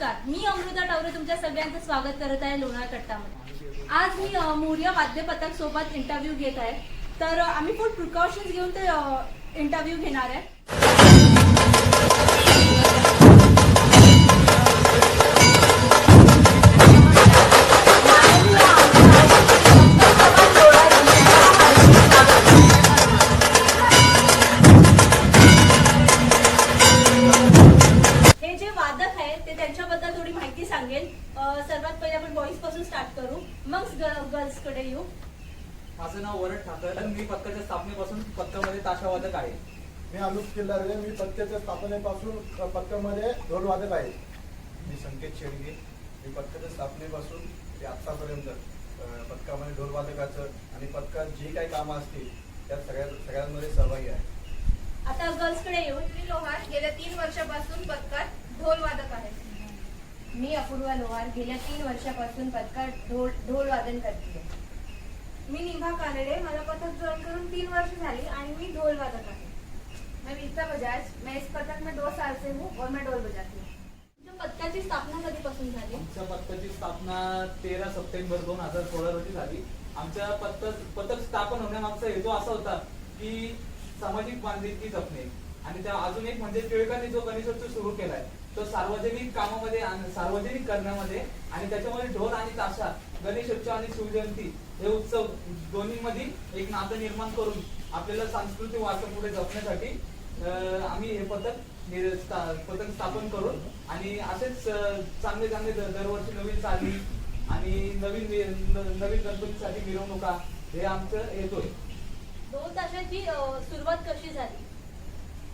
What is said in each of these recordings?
नमस्कार, मी अमृता टावरे तुमच्या सगळ्यांचं स्वागत करत आहे लोणार कट्टामध्ये। आज मी मोर्या वाद्यपथक सोबत इंटरव्ह्यू घेत आहे। तर आम्ही फुल प्रिकॉशन्स घेऊन ते इंटरव्ह्यू घेणार आहे। त्यांच्याबद्दल थोडी माहिती सांगेल। सर्वात पहिले आपण बॉईज पासून स्टार्ट करू, मग गर्ल्स कडे येऊ। माझं नाव वरद ठाकर, मी पथकाच्या स्थापनेपासून पथकामध्ये ताशावादक आहे। मी आलोक किल्लारे, मी पथकाच्या स्थापनेपासून पथकामध्ये ढोलवादक आहे। मी संकेत शेडगे, मी पथकाच्या स्थापनेपासून ते आतापर्यंत पथकामध्ये ढोलवादकाचं आणि पथकात जे काही कामं असतील त्या सगळ्यांमध्ये सहभागी आहे। आता गर्ल्स कडे येऊ। मी लोहार, गेल्या 3 वर्षापासून पथकात ढोल वादक आहे। मी अपूर्वा लोहार, गेल्या 3 वर्षापासून पथकात ढोल वादन करते। मी निभा कानडे, मला पथक जॉइन करून 3 वर्ष झाली आणि मी ढोल वादक आहे। मैं विक्ता बजाज, मैं इस पथक में 2 साल से हूँ और मैं ढोल बजाती हूँ। तुमच्या पथकाची स्थापना कधीपासून झाली? आमच्या पथकाची स्थापना 13 सप्टेंबर 2016 रोजी झाली। आमच्या पथक स्थापन होण्यामागचा हेतू असा होता की सामाजिक बांधिलकी जपणे आणि त्या अजून एक म्हणजे टिळकांनी जो गणेशोत्सव सुरू केलाय तो सार्वजनिक कामामध्ये सार्वजनिक करण्यामध्ये आणि त्याच्यामध्ये ढोल आणि ताशा, गणेशोत्सव आणि शिवजयंती हे उत्सव दोन्हीमध्ये एक नातं निर्माण करून आपल्याला सांस्कृतिक वारसा पुढे जपण्यासाठी आम्ही हे पथक स्थापन करून आणि असेच चांगले दरवर्षी नवीन चाली आणि नवीन गणपतीसाठी मिरवणुका हे आमचं येतोय। ढोल ताशाची सुरुवात कशी झाली?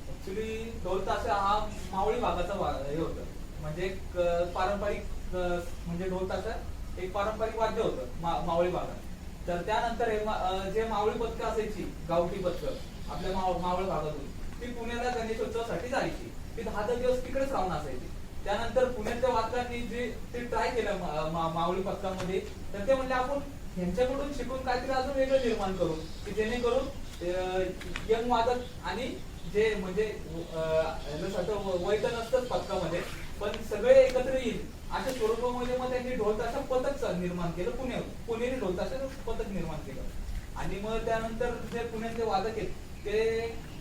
ऍक्च्युली ढोल ताशा हा मावळी भागाचा हे होतं, म्हणजे एक पारंपरिक म्हणजे ढोल ताशा एक पारंपरिक वाद्य होतं मावळी भागात। तर त्यानंतर जे मावळी पथकं असायची, गावठी पथकं आपल्या मावळ भागातून ती पुण्याला गणेशोत्सवासाठी जायची, ती 10 दिवस तिकडेच राहून असायची। त्यानंतर पुण्याच्या वादकांनी ते ट्राय केलं मावळी पथकामध्ये, तर ते म्हणले आपण ह्यांच्याकडून शिकून काहीतरी अजून वेगळं निर्माण करू की जेणेकरून यंग वादक आणि जे म्हणजे वय तर नसतंच पथकामध्ये पण सगळे एकत्र येईल अशा स्वरूपामध्ये मग त्यांनी ढोल ताशा पथक निर्माण केलं। पुणेरी ढोल ताशा पथक निर्माण केलं आणि मग त्यानंतर जे पुण्यातले वादक आहेत ते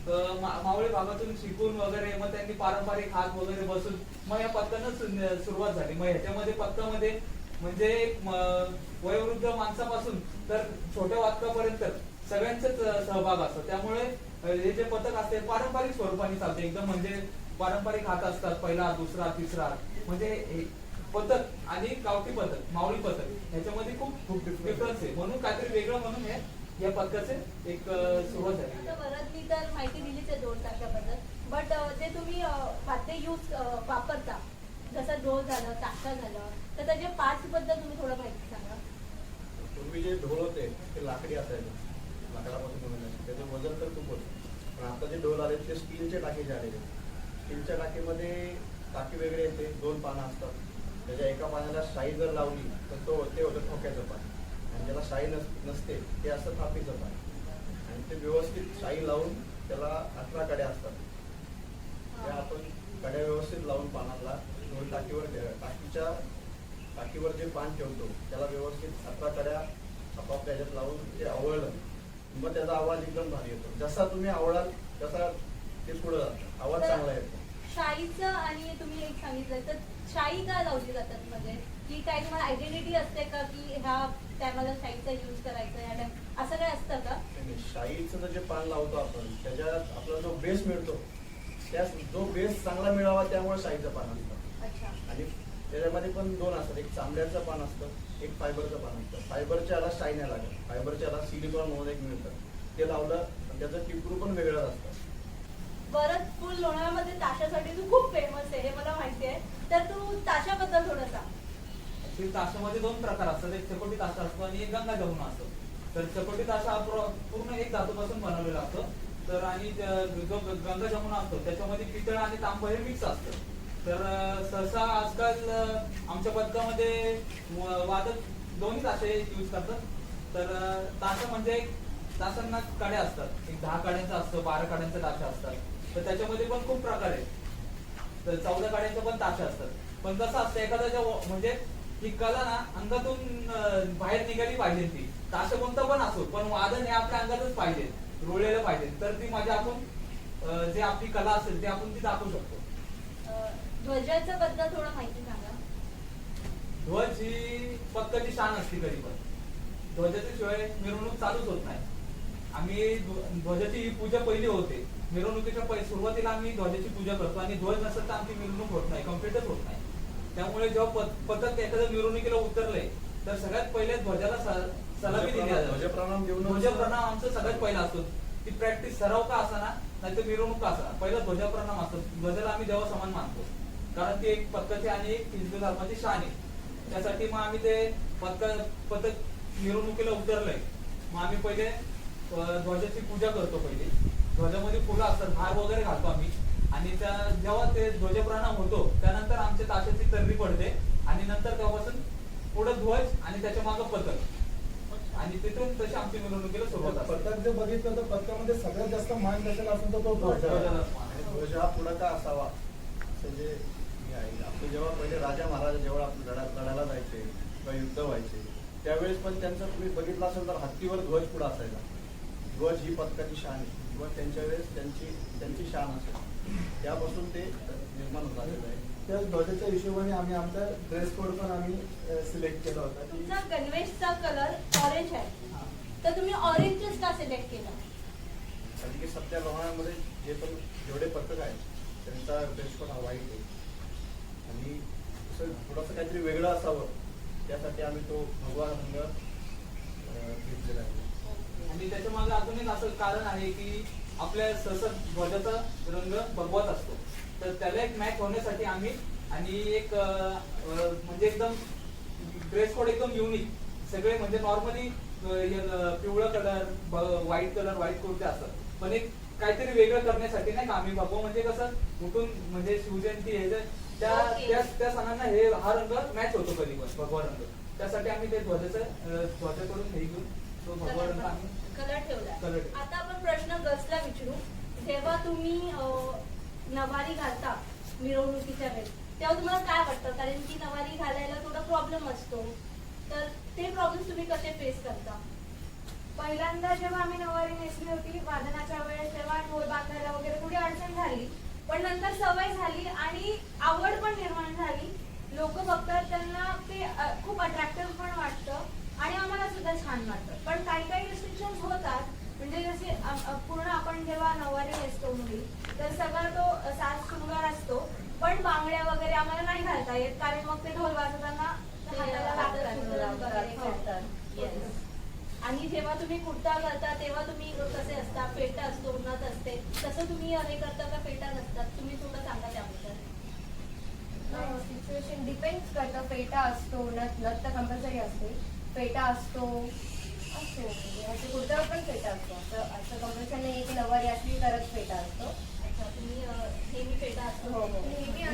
मावळी भागातून शिकून वगैरे मग त्यांनी पारंपरिक हात वगैरे बसून मग या पथकानं सुरुवात झाली। मग ह्याच्यामध्ये पथकामध्ये म्हणजे वयोवृद्ध माणसापासून तर छोट्या वादकापर्यंत सगळ्यांचाच सहभाग असतो। त्यामुळे हे जे पथक असते पारंपरिक स्वरूपाने चालते एकदम, म्हणजे पारंपरिक हात असतात, पहिला दुसरा तिसरा, म्हणजे पथक आणि गावठी पथक मावळी पथक ह्याच्यामध्ये खूप डिफरन्स आहे, म्हणून काहीतरी वेगळं म्हणून हे या पथकाचे एक सुरुवात झाली। वरदनी तर माहिती दिलीच आहे ढोल ताशाबद्दल, बट जे तुम्ही वाद्य वापरता जसं ढोल झालं, ताशा झालं, तर त्याचे पार्ट्स बद्दल तुम्ही थोडं माहिती सांगा। पूर्वी जे ढोल होते ते लाकडी असायचे, लाकडापासून बनवले, त्याचं वजन तर खूप होतं। पण आता जे ढोल आले ते स्टीलचे टाकीचे आलेले। स्टीलच्या टाकीमध्ये टाकी वेगळी येते, 2 पानं असतात, त्याच्या एका पानाला शाई जर लावली तर ते होतं ठोक्याचं पान आणि ज्याला शाई नसते ते असतं थापीचं पान आणि ते व्यवस्थित शाई लावून त्याला 18 कड्या असतात, त्या आपण कड्या व्यवस्थित लावून पानाला ढोल टाकीवर जे पान ठेवतो त्याला व्यवस्थित 18 कड्या आपापल्या ह्याच्यात लावून ते आवळलं मग त्याचा आवाज एकदम भारी येतो। जसा तुम्ही आवळाल तसा ते पुढे जातं, आवाज चांगला येतो। शाईचं आणि तुम्ही एक सांगितलं तर शाई का लावली जातात, म्हणजे की काय तुम्हाला आयडेंटिटी असते का की ह्या टायमाला शाईचा यूज करायचा या टाइम असं काय असतं का? शाईचं जे पान लावतो आपण त्याच्यात आपला जो बेस मिळतो त्या जो बेस चांगला मिळावा त्यामुळे शाईचं पान असतं। अच्छा। आणि त्याच्यामध्ये पण 2 असतात, एक चांबड्याचं पान असतं, एक फायबरचं पान असतं। फायबरच्या याला शाई नाही लागत, फायबरच्या याला सिलिकॉन म्हणून एक मिळतं, ते लावलं त्याचं टिपरू पण वेगळं असतं। परत फुल लोणावळ्यामध्ये ताशासाठी तू खूप फेमस आहे हे मला माहिती आहे, तर तू ताशाबद्दल थोडं सांग। ताशामध्ये 2 प्रकार असतात, एक चकोटी ताशा असतो आणि एक गंगा जमुना असतो। तर चकोटी ताशा पूर्ण एक धातूपासून बनवलेला असतो, तर आणि जो गंगा जमुना असतो त्याच्यामध्ये पितळ आणि तांब हे मिक्स असतं। तर सहसा आजकाल आमच्या पथकामध्ये वादक दोन्ही ताशे यूज करतात। तर ताशा म्हणजे ताशांना कड्या असतात, एक 10 कड्यांचा असतो, 12 कड्यांचा ताशा असतात, तर त्याच्यामध्ये पण खूप प्रकार आहेत। तर 14 कड्यांचे पण ताशे असतात। पण कसं असतं एखाद्याच्या म्हणजे ही कला ना अंगातून बाहेर निघाली पाहिजे ती. तर असं कोणतं पण असो, पण वादन हे आपल्या अंगातच पाहिजे, रुळलेलं पाहिजे. तर ती माझी आपण जे आपली कला असेल ते आपण ती दाखवू शकतो. ध्वजाच्या बद्दल थोडं माहिती सांगा. ध्वज ही पथकाची शान असते कधी पण. ध्वजाच्या शिवाय मिरवणूक चालूच होत नाही. आम्ही ध्वजाची ही पूजा पहिली होते. मिरवणुकीच्या सुरुवातीला आम्ही ध्वजाची पूजा करतो आणि ध्वज नसेल तर आमची मिरवणूक होत नाही, कम्प्लीटच होत नाही. त्यामुळे जेव्हा पथक एखाद्या मिरवणुकीला उतरले तर सगळ्यात पहिले ध्वजाला सलामी दिली जाते. ध्वजप्रणाम देऊन ध्वजप्रणाम आमचं सगळ्यात पहिला असतो. ती प्रॅक्टिस सराव का असाना नाही तर मिरवणूक का असा, पहिला ध्वजप्रणाम असतो. ध्वजाला आम्ही देवा समान मानतो, कारण ती एक पथकाची आणि एक हिंदू धर्माची शान आहे. त्यासाठी मग आम्ही ते पथक मिरवणुकीला उतरलंय, मग आम्ही पहिले ध्वजाची पूजा करतो. पहिले ध्वजामध्ये फुलं असतात, हार वगैरे घालतो आम्ही. आणि जेव्हा ते ध्वजप्रणाम होतो त्यानंतर आमच्या ताशाची तर्री पडते आणि नंतर तेव्हापासून पुढे ध्वज आणि त्याच्या मागे पथक आणि तिथून तशी आमची मिरवणुकीला सुरुवात असते. पथक जर बघितलं तर पथकामध्ये सगळ्यात जास्त मान कशाला असेल तर तो ध्वज आहे. ध्वजाला ध्वज हा पुढं का असावा म्हणजे आपले जेव्हा पहिले राजा महाराज जेव्हा आपले लढायला जायचे किंवा युद्ध व्हायचे त्यावेळेस पण त्यांचं तुम्ही बघितलं असेल तर हत्तीवर ध्वज पुढे असायचा. ध्वज ही पथकाची शान आहे किंवा त्यांच्या वेळेस त्यांची शान असेल, त्यापासून ते निर्माण होत आलेलं आहे. त्या ध्वजाच्या हिशोबाने आम्ही आमचा ड्रेस कोड पण आम्ही सिलेक्ट केला होता की तुमचा गणवेशचा कलर ऑरेंज आहे, तर तुम्ही ऑरेंजच का सिलेक्ट केला? कारण की सध्या लोणावळ्यामध्ये जेवढे पथक आहेत त्यांचा ड्रेस कोड हा व्हाईट आहे आणि असं थोडंसं काहीतरी वेगळं असावं त्यासाठी आम्ही तो भगवा रंग घेतलेला आहे. आणि त्याच्या मागे अजून एक असं कारण आहे की आपल्या सहसा ध्वजाचा रंग भगवाच असतो, तर त्याला एक मॅच होण्यासाठी आम्ही आणि एक म्हणजे एकदम ड्रेस कोड एकदम युनिक. सगळे म्हणजे नॉर्मली पिवळा कलर, व्हाईट कुर्ते असतात, पण एक काहीतरी वेगळं करण्यासाठी नाही का आम्ही भगवा म्हणजे कसं उठून म्हणजे शिवजयंती हे त्या सणांना हा रंग मॅच होतो कधी पण भगवा रंग. त्यासाठी आम्ही ते ध्वजाकडून हे घेऊन तो भगवा रंग आम्ही कलर ठेवला. कलर. आता आपण प्रश्न गर्ल्सला विचारू. जेव्हा तुम्ही नवारी घालता मिरवणुकीच्या वेळेस तेव्हा तुम्हाला काय वाटतं? कारण की नवारी घालायला थोडा प्रॉब्लेम असतो, तर ते प्रॉब्लेम तुम्ही कसे फेस करता? पहिल्यांदा जेव्हा आम्ही नवारी नेसली होती वादनाच्या वेळेस तेव्हा ढोल बांधायला वगैरे थोडी अडचण झाली, पण नंतर सवय झाली आणि आवड पण निर्माण झाली. लोक बघतात त्यांना ते खूप अट्रॅक्टिव्ह पण वाटतं आणि आम्हाला सुद्धा छान वाटतं. पण काही रिस्ट्रिक्शन्स होतात, म्हणजे जसे पूर्ण आपण जेव्हा नवारी नेसतो मुली तर सगळा तो साज शृंगार असतो, पण बांगड्या वगैरे आम्हाला नाही घालता येत कारण मग ते ढोल वाजवताना हाताला लागतात. आणि जेव्हा तुम्ही कुर्ता घालता तेव्हा तुम्ही कसे असता? फेटा असतो, नथ असते, तसं तुम्ही हे करता का फेटा नसतात? तुम्ही थोडं सांगा त्याबद्दल. सिच्युएशन डिपेंड्स करतं. फेटा असतो, नथ तर कंपल्सरी असते. फेटा असतो म्हणजे कुर्त्यावर पण फेटा असतो. असं कंपल्सरी नाही की नवारी असली तरच फेटा असतो. अच्छा, तुम्ही नेहमी फेटा असतो? हो हो,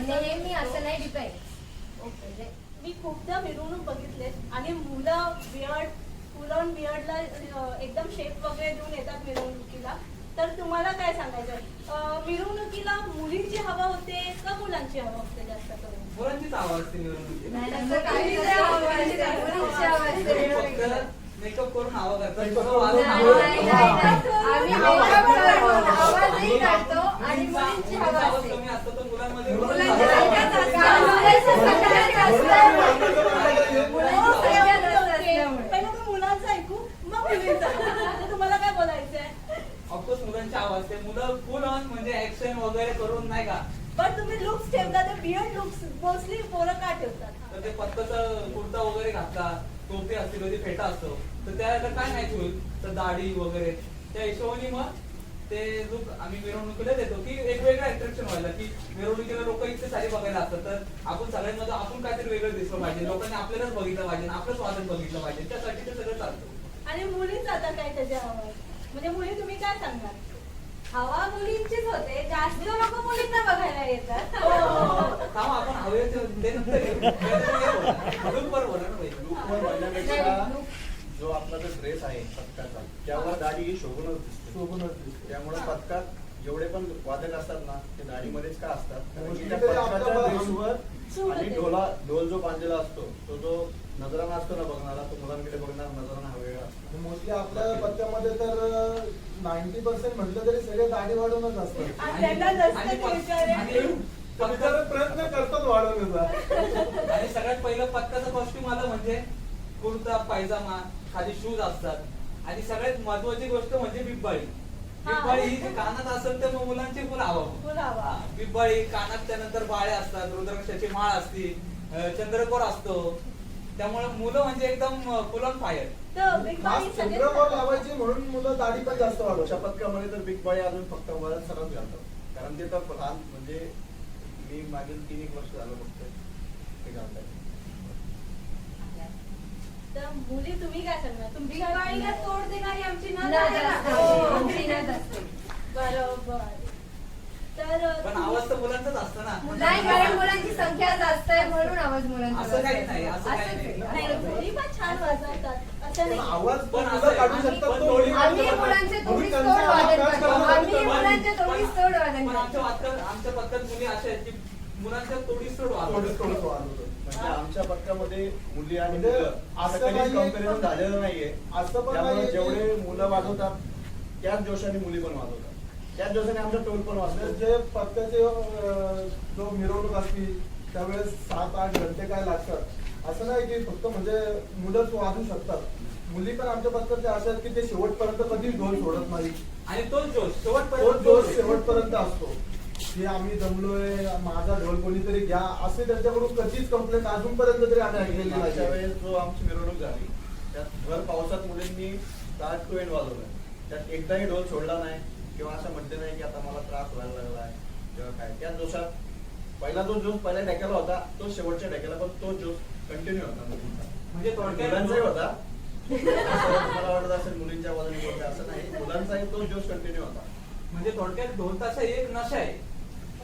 नेहमी असं नाही, डिपेंड्स. ओके. म्हणजे मी खूपदा मिरवणूक बघितलेत आणि मुलं फुल ऑन बियर्डला एकदम शेप वगैरे देऊन येतात मिरवणुकीला. तर तुम्हाला काय सांगायचं? मिरवणुकीला मुलींची हवा होते का मुलांची हवा होते जास्त करून? मुलांचीच आवाज असते मिरवणुकीला. नाही, असं काही नाही, मुलींची हवा असते. फक्त मेकअप करून हवा करतात. नाही, आम्ही मेकअप करतो, आवाजही काढतो आणि मुलींची हवा आवाज असते. कमी असतो तर मुलांमध्ये मुलांच्या सगळ्यात असतं. मुलांचं सगळ्यात असतं. मुलांचं सगळ्यात असल्यामुळे. पहिलं तर मुलांचं ऐकू, मग मुलींचं. तुम्हाला काय बोलायचंय? ऑफकोर्स मुलांची आवाज ते मुलं फुल ऑन म्हणजे ऍक्शन वगैरे करून नाही का, पण तुम्ही लुक्स ठेवता ते बियर्ड लुक्स मोस्टली पोरं का ठेवतात? तर ते पत्ताचा कुर्ता वगैरे घातला, टोपी असते, कधी फेटा असतो, तर त्याला काय मॅच होईल? तर दाढी वगैरे त्या हिशोबाने मग ते लुक आम्ही मिरवणुकीला देतो की एक वेगळं अट्रॅक्शन व्हायला, की मिरवणुकीला लोक इतके सारी बघायला असतात, तर आपण सगळ्यांमध्ये आपण काहीतरी वेगळं दिसलं पाहिजे, लोकांनी आपल्यालाच बघितलं पाहिजे, आपलंच वादन बघितलं पाहिजे, त्यासाठी ते सगळं चालतं. आणि मुलीच आता काय त्याच्या हवा? म्हणजे मुली तुम्ही काय सांगणार? हवा मुलींचीच होते, जास्त लोक मुलींना बघायला येतात. थांबा, आपण हवेचे ते नंतर येऊ. लूक बरोबर आहे ना बाई? लुकवर म्हणण्यापेक्षा जो आपला जो ड्रेस आहे पथकाचा त्यावर दाढी ही शोभूनच दिसते. त्यामुळे पथकात जेवढे पण वादक असतात ना ते दाढीमध्येच का असतात? कारण की त्या आपल्या पथकाच्या ड्रेसवर सूट आणि होते. ढोल जो बांधलेला असतो तो जो नजराना असतो ना बघणारा, तो मुलांकडे बघणार नजराना हा वेगळा असतो. मोस्टली आपल्या पत्त्यामध्ये तर 90% म्हटलं तरी सगळे दाढी वाढवूनच असतात. आणि त्यांना जास्त आणि ते विचार आहे. बिचारे प्रयत्न करतात वाढवण्याचा. आणि सगळ्यात पहिलं पत्त्याचं कॉस्ट्युम आलं म्हणजे कुर्ता पायजामा, खाली शूज असतात आणि सगळ्यात महत्वाची गोष्ट म्हणजे बिब्बाळी. बिब्बाळी ही जी कानात असेल तर मग मुलांची फुल हवा. फुल हवा. बिब्बाळी कानात, त्यानंतर बाळे असतात, रुद्राक्षाची माळ असती, चंद्रकोर असतो. त्यामुळे मुलं म्हणजे एकदम फुल ऑन फायर. तर बिग खास बाई चंद्रकोर लावायची म्हणून मुलं दाढी पण जास्त अशा वाढवतात. पथकामध्ये तर बिग बाई अजून फक्त वयात सरच घालतात, कारण ते तर लहान म्हणजे मी मागील 3-1 वर्ष झालं फक्त ते घालतात. तर मुली तुम्ही काय सांगणार? तुमची काय दिवाळीला म्हणणं तोड देणारी आमची नद नद आहे असते. ना. हो. आमची नद असते. बरोबर. तर पण आवाज तर मुलांचाच असतं ना. नाही, कारण मुलांची संख्या जास्त आहे म्हणून आवाज मुलांचा असं काही जास्त नाही, आहे. असं काही असंच नाही. आहे. नाही, मुली पण छान वाजवतात असं पण नाही. आवाज पण पण असं मुलं काढू आहे. शकतात, पण तो मुली आम्ही काढू शकतात. मुलांचे मुली थोडीच त्यांचा तोड वादन अभ्यास करतो. करतात. आम्ही मुलांचे थोडीच तोड वादन पण करतो. आमच्या पद्धत मुली अशा आहेत की मुलांच्या तोडीस तोड थोडंच वाजवतात. थोडंच वाढवतो. म्हणजे आमच्या पथकामध्ये मुली आणि म्हणजे मुलं असं असं कधीच नाहीये कंपॅरिझन पण- झालेलं नाहीये. असं पण त्यामुळे नाहीये की- जेवढे मुलं वाजवतात त्याच जोशाने मुली पण वाजवतात, त्याच जोशाने आमचा टोल पण वाजतो. जे पत्त्याचे जो मिरवणूक असती त्यावेळेस 7-8 घंटे काय लागतात. असं नाही की फक्त म्हणजे मुलंच वाजू शकतात. मुली पण आमच्या पत्त्याचे अशा आहेत की ते शेवटपर्यंत कधीच ढोल सोडत नाही. आणि तोच जोश तोच शेवटपर्यंत जोश शेवटपर्यंत असतो की आम्ही जमलोय, माझा ढोल कोणीतरी घ्या, असे त्यांच्याकडून कधीच कंप्लेंट अजूनपर्यंत तरी आम्ही ऐकलेली मागच्या नाही. वेळेस जो आमची मिरवणूक झाली त्यात भर पावसात मुलींनी स्टार्ट टू एंड वाजवलं. त्यात एकदाही ढोल सोडला नाही किंवा असं म्हणते नाही की आता मला त्रास व्हायला लागलाय किंवा काय. त्याच जोशात पहिला जो जोश पहिल्या टॅक्याला होता तो शेवटच्या टॅक्याला पण तो जोश कंटिन्यू होता मुलींचा. म्हणजे मुलांचाही थोडक्यात होता. असं मला वाटत असेल मुलींच्या बाजूने बोलते असं नाही, मुलांचाही तो जोश कंटिन्यू होता. म्हणजे थोडक्यात ढोल ताशा एक नशा आहे.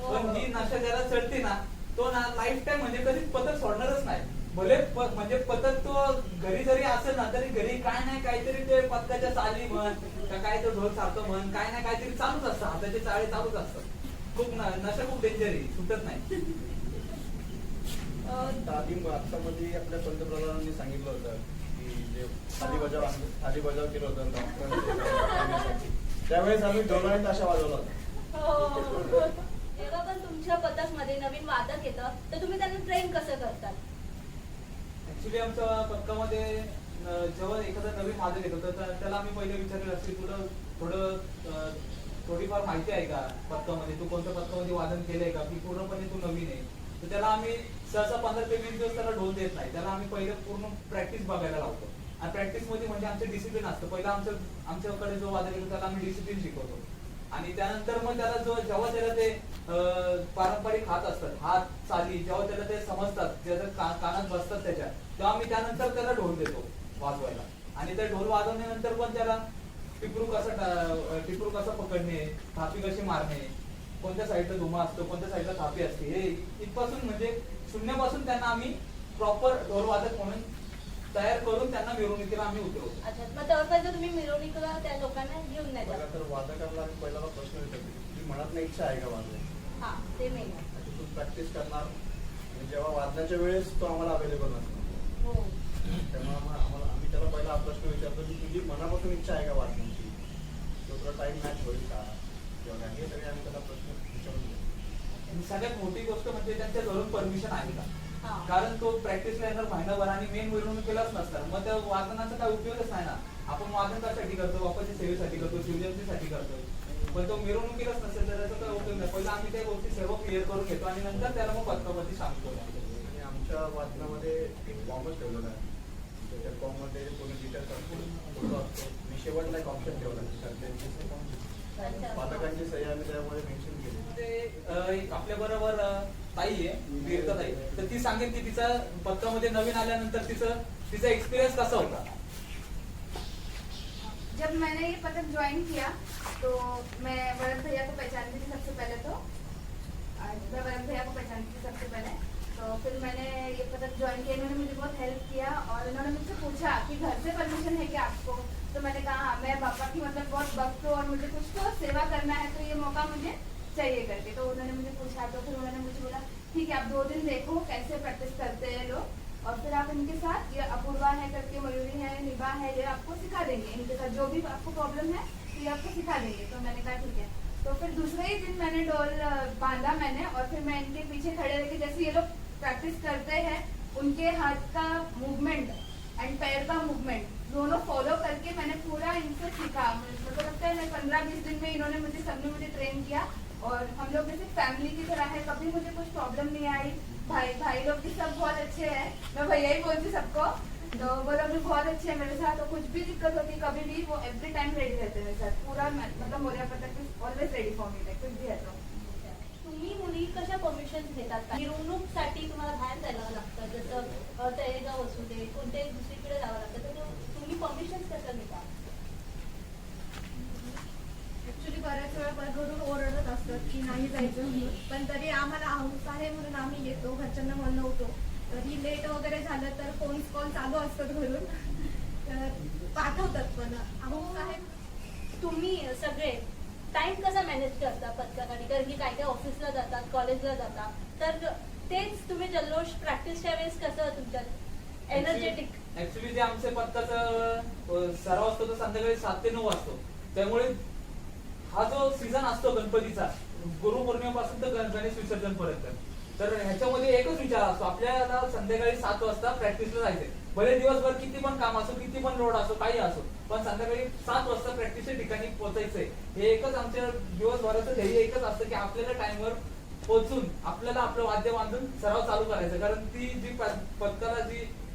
पण ही नशा ज्याला चढते ना तो ना लाईफ टाइम म्हणजे कधीच पतंग सोडणारच नाही. भले म्हणजे पतंग तो घरी जरी असेल ना तरी घरी काय नाही काहीतरी ते पत्त्याच्या चाली म्हण का काय तो ढोल सारखं म्हण काय नाही काहीतरी चालूच असतं. हाताचे चाळे चालूच असतात. खूप नशा खूप डेंजर आहे, सुटत नाही. आता मध्ये आपल्या पंतप्रधानांनी सांगितलं होतं की जे खाली बजाव केलं होतं डॉक्टरांसाठी, त्यावेळेस आम्ही ढोलाने ताशा वाजवला होता. हो. जेव्हा पण तुमच्या पथकमध्ये नवीन वादक येतं तर तुम्ही त्यांना ट्रेन कसं करतात? ऍक्च्युली आमच्या पथकामध्ये जेव्हा एखादा नवीन वादक येतो तर त्याला आम्ही पहिले विचारलेलं असते तुला थोडीफार माहिती आहे का पथकामध्ये, तू कोणत्या पथकामध्ये वादन केलंय का, की पूर्णपणे तू नवीन आहे. तर त्याला आम्ही सहसा 15 ते 20 दिवस त्याला ढोल देत नाही. त्याला आम्ही पहिले पूर्ण प्रॅक्टिस बघायला लावतो. आणि प्रॅक्टिस मध्ये म्हणजे आमचं डिसिप्लिन असतं. पहिला आमच्याकडे जो वादक येतो त्याला आम्ही डिसिप्लिन शिकवतो. आणि त्यानंतर मग त्याला जेव्हा त्याला ते पारंपरिक हात असतात, हात चाली जेव्हा त्याला ते समजतात, ज्याच्या कानात बसतात त्याच्या, तेव्हा आम्ही त्यानंतर त्याला ढोल देतो वाजवायला. आणि त्या ढोल वाजवण्यानंतर पण त्याला टिपरू कसं पकडणे, थापी कशी मारणे, कोणत्या साईडला धुमा असतो, कोणत्या साईडला थापी असते, हे इथपासून म्हणजे शून्यापासून त्यांना आम्ही प्रॉपर ढोल वादक म्हणून तयार करून त्यांना मिरवणुकीला आम्ही उतरवतो. अच्छा, मग तेव्हा तुम्ही मिरवणुकीला त्या लोकांना घेऊन नाही बघा जात? तर वादकांना आम्ही पहिला प्रश्न विचारतो तुझी मनात नाही इच्छा आहे का वाजवायची, हा, ते मेन आहे. आणि तू प्रॅक्टिस करणार आणि जेव्हा वाजण्याच्या वेळेस तो आम्हाला अवेलेबल नसतो. हो. त्यामुळे आम्ही त्याला पहिला हा प्रश्न विचारतो की तुझी मनापासून इच्छा आहे का वाजण्याची, तो तुला टाइम मॅच होईल का किंवा काय, हे सगळे आम्ही त्याला प्रश्न विचारून घेतो. आणि सगळ्यात मोठी गोष्ट म्हणजे त्यांच्या घरून परमिशन आहे का, हा. कारण तो प्रॅक्टिसला येणार महिनाभर आणि मेन मिरवणुकीलाच नसतात. मग त्या वादनाचा काय उपयोगच नाही ना. आपण वादन कशासाठी करतो, बापाच्या सेवेसाठी करतो, शिवजयंतीसाठी करतो, पण तो मिरवणुकीलाच नसेल तर त्याचा काय उपयोग नाही. पहिला आम्ही त्या गोष्टी सर्व क्लिअर करून घेतो आणि नंतर त्याला मग पथकामध्ये सामील करतो. आणि आमच्या वाचनामध्ये एक फॉर्मच ठेवलेला आहे. त्या फॉर्म मध्ये कोणी डिटेल्स असतो, फोटो असतो, मी शेवटला एक ऑप्शन ठेवला अच्छा. पालकांची सही आम्ही त्यामध्ये मेन्शन केली. एक आपल्या बरोबर ताई आहे, वीरता ताई, तर ती सांगेल की तिचा पथकामध्ये नवीन आल्यानंतर तिचा एक्सपिरियन्स कसा होता. जब मैंने ये पथक ज्वाइन किया तो मैं वरद भैया को पहचानती थी सबसे पहले। तो मैं वरद भैया को पहचानती थी सबसे पहले। तो फिर मैंने ये पथक ज्वाइन किया, इन्होंने मुझे बहुत हेल्प किया और इन्होंने मुझसे पूछा कि घर से परमिशन है क्या आपको, तो मैंने कहा हाँ, मैं पापा की मतलब बहुत भक्त हूँ और मुझे कुछ तो सेवा करना है तो ये मौका मुझे चाहिए करके। तो उन्होंने मुझे पूछा तो फिर उन्होंने मुझे बोला ठीक है, आप 2 दिन देखो कैसे प्रैक्टिस करते हैं लोग, और फिर आप इनके साथ, ये अपूर्वा है करके, मयूरी है, निभा है, ये आपको सिखा देंगे। इनके साथ जो भी आपको प्रॉब्लम है ये आपको सिखा देंगे। तो मैंने कहा ठीक है। तो फिर दूसरे ही दिन मैंने ढोल बांधा मैंने, और फिर मैं इनके पीछे खड़े रह के, जैसे ये लोग प्रैक्टिस करते हैं, उनके हाथ का मूवमेंट एंड पैर का मूवमेंट दोनों फॉलो करके मैंने पूरा इनसे सीखा। मुझे लगता है मैं 15-20 दिन में इन्होंने मुझे, सबने मुझे ट्रेन किया, और हम लोग जैसे फैमिली की तरह है, कभी मुझे कुछ प्रॉब्लम नहीं आई। भाई लोग भी सब बहुत अच्छे हैं, मैं भैया ही बोलती सबको, तो वो लोग भी बहुत अच्छे हैं मेरे साथ। तो कुछ भी दिक्कत होती है कभी भी, वो एवरी टाइम रेडी रहते हैं मेरे साथ, पूरा मतलब मोर्या तक ऑलवेज रेडी फॉर मी, कुछ भी है तो। तुम्ही मुली कशा परमिशन घेतात का? मिरवणूकसाठी तुम्हाला बाहेर जायला लागतं, जसं तळेगाव असू दे, कोणत्याही दुसरीकडे जावं लागतं, तर तुम्ही परमिशन कसं घेता? ऍक्च्युली बऱ्याच वेळा घरून ओरडत असतात की नाही जायचं म्हणून, पण तरी आम्हाला हाऊस आहे म्हणून आम्ही येतो, घरच्यांना म्हणवतो. तरी लेट वगैरे झालं तर फोन कॉल चालू असतात घरून, तर पाठवतात, पण हाऊस आहे. तुम्ही सगळे टाइम कसा मॅनेज करता पथकासाठी? कारण की काय काय ऑफिसला जातात, कॉलेजला जातात, तर तेच तुम्ही जल्लोष प्रॅक्टिसच्या वेळेस कसं तुमच्यात एनर्जेटिक? ऍक्च्युली जे आमचे पथकाचा सराव असतो तो संध्याकाळी 7 ते 9 असतो. त्यामुळे हा जो सीझन असतो गणपतीचा, गुरुपौर्णिमेपासून तर गणेश विसर्जन पर्यंत, तर ह्याच्यामध्ये एकच विचार असतो, आपल्याला संध्याकाळी 7 वाजता प्रॅक्टिसला जायचंय. भले दिवसभर किती पण काम असो, किती पण लोड असो, काही असो, पण संध्याकाळी 7 वाजता प्रॅक्टिसच्या ठिकाणी पोहोचायचंय. हे एकच आमच्या दिवसभराचं ध्येय एकच असतं की आपल्याला टाइमवर पोहोचून आपल्याला आपलं वाद्य बांधून सराव चालू करायचा. कारण ती जी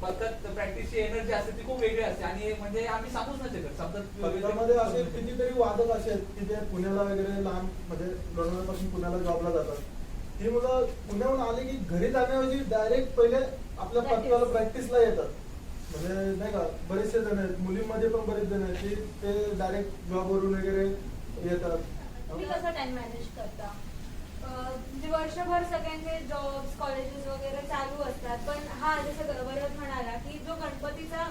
पथकात प्रॅक्टिसची एनर्जी असते ती खूप वेगळी असते, आणि म्हणजे आम्ही सांगूच नाही शकत पथकामध्ये असे कितीतरी वादक असे आहेत की ते पुण्याला वगैरे लांब, म्हणजे लोणावळ्यापासून पुण्याला जॉबला जातात. ही मुलं पुण्याहून आली की घरी जाण्याऐवजी डायरेक्ट पहिले आपल्या पथकाला प्रॅक्टिसला येतात. म्हणजे नाही का, बरेचसे जण आहेत, मुलींमध्ये पण बरेच जण आहेत की ते डायरेक्ट जॉबवरून वगैरे येतात. तुम्ही कसं टाइम मॅनेज करता? म्हणजे वर्षभर सगळ्यांचे जॉब्स, कॉलेजेस वगैरे चालू असतात, पण हा जसं वरद म्हणाला की जो गणपतीचा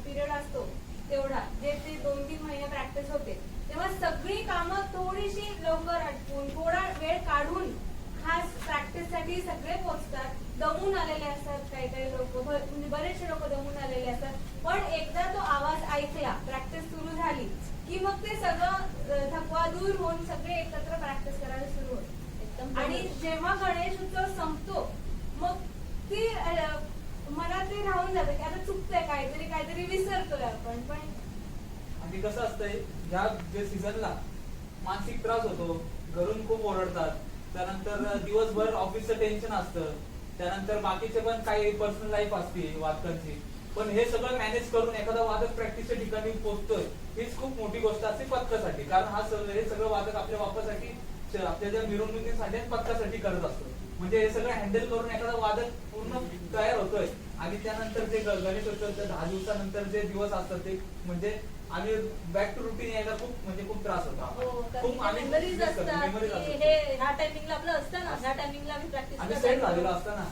पिरियड असतो तेवढा, जे ते 2-3 महिने प्रॅक्टिस होते, तेव्हा सगळी कामं थोडीशी लवकर आटपून, थोडा वेळ काढून खास प्रॅक्टिससाठी सगळे पोहोचतात. दमून आलेले असतात काही काही लोक, म्हणजे बरेचसे लोक दमून आलेले असतात, पण एकदा तो आवाज ऐकला, प्रॅक्टिस सुरू झाली की मग ते सगळं थकवा दूर होऊन सगळे एकत्र प्रॅक्टिस करायला सुरू होते. आणि जेव्हा गणेश उत्सव संपतो, मग ती मला ते राहून जातं की आता चुकतंय, काहीतरी विसरतोय आपण. पण आणि कसं असतंय, ह्या जे सीझनला मानसिक त्रास होतो, घरून खूप ओरडतात, त्यानंतर दिवसभर ऑफिसचं टेन्शन असतं, त्यानंतर बाकीचे पण काही पर्सनल लाईफ असते वादकांची, पण हे सगळं मॅनेज करून एखादा वादक प्रॅक्टिसच्या ठिकाणी पोहोचतोय, हीच खूप मोठी गोष्ट असते पथकासाठी. कारण हे सगळं वादक आपल्या वापरासाठी, आपल्या ज्या मिरवणुकीसाठी पथकासाठी करत असतो. म्हणजे हे सगळं हँडल करून एखादा वादक पूर्ण तयार होतोय, आणि त्यानंतर जे गणेश उत्सवच्या 10 दिवसानंतर जे दिवस असतात ते म्हणजे आम्ही बॅक टू रुटीन यायला खूप त्रास होता. खूप मेमरीज असतात की हे ह्या टायमिंगला आपलं असतं ना, ह्या टायमिंगला आम्ही आणि सेट झालेलं प्रॅक्टिस असतं ना.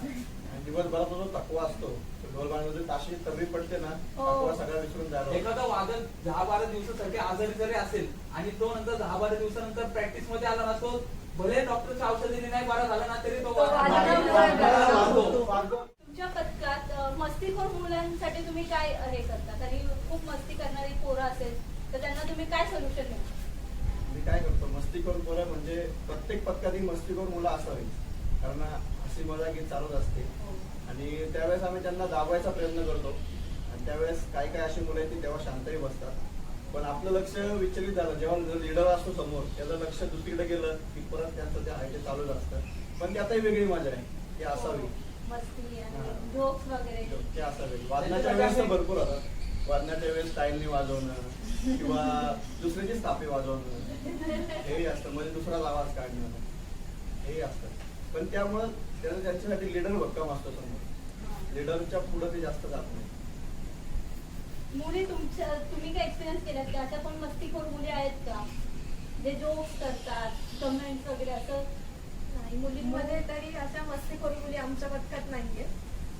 दिवसभरात जो तकवा असतो, ढोल बांधण्याची ताशी कमी पडते ना, हो. तकवा सगळा विसरून जायला. एखादा वादक 10-12 दिवसासाठी आजारी जरी असेल आणि तो नंतर 10-12 दिवसानंतर प्रॅक्टिस मध्ये आला ना, तो भले डॉक्टरच्या औषधाने नाही बरा झाला ना तरी तो तुमच्या पथकात मस्तीखोर मुलांसाठी तुम्ही काय हे करता? आणि खूप मस्ती करणारी पोरं असेल तर त्यांना तुम्ही काय सोल्युशन देता? मी काय करतो, मस्तीखोर पोरं म्हणजे प्रत्येक पथकातील मस्तीखोर मुलं असावी, कारण हसी मजाक ही चालूच असते. आणि त्यावेळेस आम्ही त्यांना दाबवायचा प्रयत्न करतो, आणि त्यावेळेस काही अशी मुलं आहेत ती तेव्हा शांतही बसतात. पण आपलं लक्ष विचलित झालं, जेव्हा लीडर असतो समोर, त्याचं लक्ष दुसरीकडे गेलं की परत त्यांचं ते आहे ते चालूच असतं. पण त्यातही वेगळी मजा आहे, ती असावी. मस्ती आणि जोक्स वगैरे ते असावे. वादनाच्या वेळेस तर भरपूर होतात. वादनाच्या वेळेस स्टाईलने वाजवणं किंवा दुसऱ्याचीच तापे वाजवणं हेही असतं, म्हणजे दुसराच आवाज काढणं हेही असतं. पण त्यामुळं त्यांच्यासाठी लीडर भक्कम असतो समोर, लीडरच्या पुढे ते जास्त जात नाही. मुली तुम्ही काय एक्सपिरियन्स केलात का? अशा पण मस्तीखोर मुली आहेत का जे जोक्स करतात, कमेंट्स वगैरे असं? नाही, मुलींमध्ये तरी अशा मस्तीखोर मुली आमच्या पथकात नाहीये.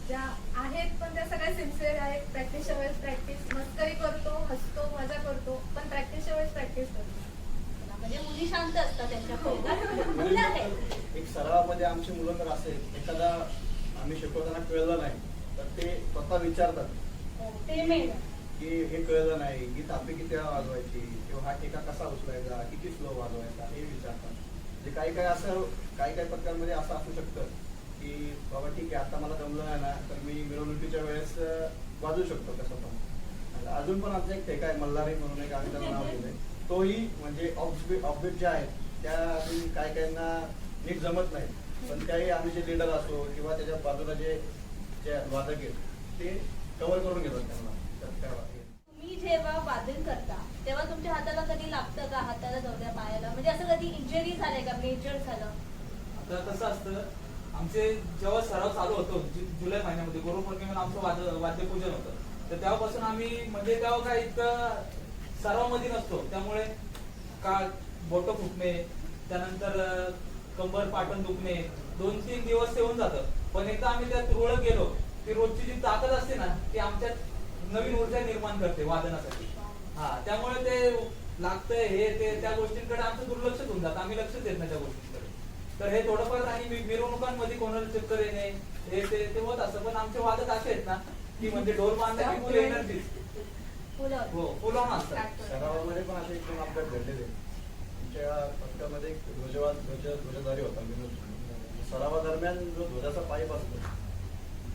ज्या आहेत पण त्या सगळ्या सिन्सिअर आहेत. प्रॅक्टिसच्या वेळेस प्रॅक्टिस मस्करी करतो, हसतो, मजा करतो, पण प्रॅक्टिसच्या वेळेस प्रॅक्टिस करतो. म्हणजे मुली शांत असतात त्यांच्या मुलं आहेत. एक सरावामध्ये आमची मुलं तर असेल एखादा आम्ही शिकवताना कळलं नाही तर ते स्वतः विचारतात हो, ते मेन. की हे कळलं नाही ही थापी किती वेळा वाजवायची किंवा हा ठेका कसा उचलायचा किती स्लो वाजवायचा हे विचारतात. म्हणजे काही काही प्रकारांमध्ये असं असू शकतं की बाबा ठीक आहे आता मला जमलं नाही ना तर मी मिरवणुकीच्या वेळेस वाजवू शकतो कसं पण. आणि अजून पण आमचा एक ठेका आहे मल्हारी म्हणून एक आम्ही त्याला नाव दिलंय. तोही म्हणजे ऑफबीट ज्या आहेत त्या अजून काहींना नीट जमत नाही पण त्याही आम्ही जे लीडर असो किंवा त्याच्या बाजूला जे वादक आहेत ते कव्हर करून घेतात त्यांना. तुम्ही जेव्हा वादन करता तेव्हा तुमच्या हाताला कधी लागतं का, हाताला जाऊ द्या पायाला, म्हणजे असं कधी इंजरी झालंय का, मेजर झालं? आता कसं असतं आमचे जेव्हा सराव चालू होतो जुलै महिन्यामध्ये गुरुपौर्णिमेला आमचं वाद्यपूजन होतं तर तेव्हापासून आम्ही म्हणजे तेव्हा काय इतकं सरावामध्ये नसतो त्यामुळे का बोटं फुटणे त्यानंतर कंबर पाटण दुखणे 2-3 दिवस ते होऊन जातं. पण एकदा आम्ही त्यात रुळत गेलो ती रोजची जी ताकद असते ना ती आमच्यात नवीन ऊर्जा निर्माण करते वादनासाठी. हा त्यामुळे ते लागतंय हे ते त्या गोष्टींकडे आमचं दुर्लक्ष होऊन जातं, आम्ही लक्ष देत नाही त्या गोष्टींकडे. तर हे थोडंफार आणि मिरवणुकांमध्ये कोणाला चक्कर येणे हे ते होत असतं. पण आमचे वादक असे आहेत ना की म्हणजे ढोल बांधला की फुल एनर्जी हो फुल ऑन असतात. सरावामध्ये पण असे एकदम अपघात घडलेले. आमच्या पथकामध्ये एक ध्वजधारी होता विनोद. सरावादरम्यान जो ध्वजाचा पाईप असतो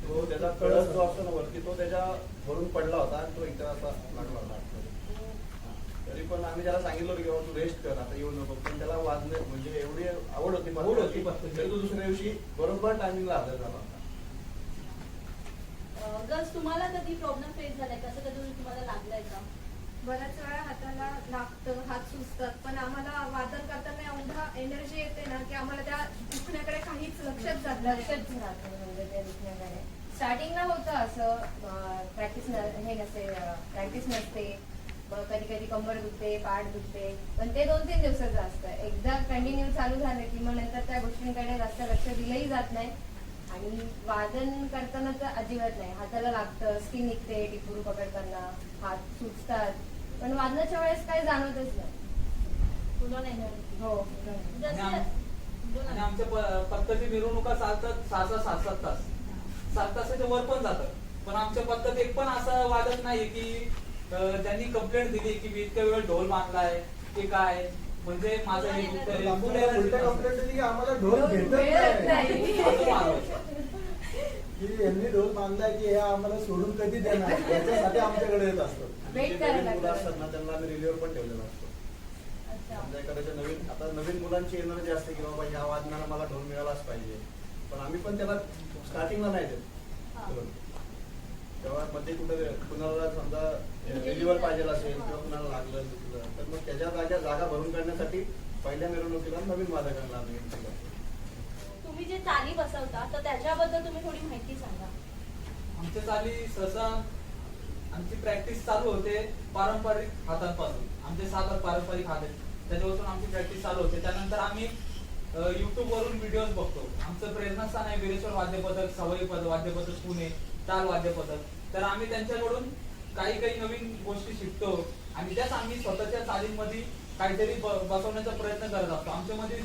तो त्याचा कळस जो असतो ना वरती तो त्याच्या वरून पडला होता आणि तो इतर असा लागला होता. तरी पण आम्ही त्याला सांगितलं की तू रेस्ट कर आता येऊ नको पण त्याला वाजणे म्हणजे एवढी आवड होती तरी तो दुसऱ्या दिवशी बरोबर टायमिंगला हजर झाला होता. गर्ल्स तुम्हाला कधी प्रॉब्लेम फेस झालाय का, असं कधी तुम्हाला लागलाय का? बऱ्याच वेळा हाताला लागतं, हात सुचतात, पण आम्हाला वादन करताना एवढा एनर्जी येते ना की आम्हाला त्या दुखण्याकडे काहीच लक्षच जात नाही. लक्षच राहत नाही म्हणजे त्या दुखण्याकडे. स्टार्टिंगला होतं असं प्रॅक्टिस नसते मग कधी कधी कंबर दुखते पाठ दुखते पण ते 2-3 दिवसाचं असतं. एकदा कंटिन्यू चालू झालं की मग नंतर त्या गोष्टींकडे जास्त लक्ष दिलंही जात नाही आणि वादन करताना तर अजिबात नाही. हाताला लागतं, स्किन निघते टिपूर पकडताना, हात सुचतात पण वादनाच्या वेळेस काही जाणवतच नाही. फुल ऑन एनर्जी. हो आणि आमच्या पथकाची मिरवणुका चालतात 6-7 तास 7 तासाच्या वर पण जातात. पण आमच्या पथकात एक पण असं वादत नाही की त्यांनी कंप्लेंट दिली की मी इतक्या वेळ ढोल बांधलाय की काय म्हणजे माझं हे दुखतंय. फुल एनर्जी कंप्लेंट दिली की आम्हाला ढोल भेटत नाही की यांनी ढोल बांधलाय की हे आम्हाला सोडून कधी देणार याच्यासाठी आमच्याकडे येत असतो. वेट जे करायला नवीन मुलं लागतं. असतात ना त्यांना आम्ही रिव्ह्यूवर पण ठेवलेला असतो. समजा एखाद्याच्या नवीन मुलांची एनर्जी असते की बाबा ह्या वादनाला मला ढोल मिळालाच पाहिजे पण आम्ही पण त्याला स्टार्टिंगला नाही देत. तेव्हा मध्ये कुणाला समजा रिव्ह्यूवर पाहिजे असेल किंवा कुणाला लागलं दुखलं तर मग त्याच्या जागा भरून काढण्यासाठी पहिल्या मिरवणुकीला नवीन वादकांना आम्ही केलं. तुम्ही जे चाली बसवता तर त्याच्याबद्दल तुम्ही थोडी माहिती सांगा. आमच्या चाली सहसा आमची प्रॅक्टिस चालू होते पारंपरिक हातांपासून. आमचे 7 पारंपरिक हात आहेत त्याच्यापासून आमची प्रॅक्टिस चालू होते. त्यानंतर आम्ही युट्यूब वरून व्हिडिओज बघतो. आमचं प्रेरणास्थान आहे वीरेश्वर वाद्य पथक, सवयी वाद्य पथक पुणे, ताल वाद्य पथक. तर आम्ही त्यांच्याकडून काही नवीन गोष्टी शिकतो आणि त्याच आम्ही स्वतःच्या चालींमध्ये काहीतरी बसवण्याचा प्रयत्न करत असतो. आमच्यामध्ये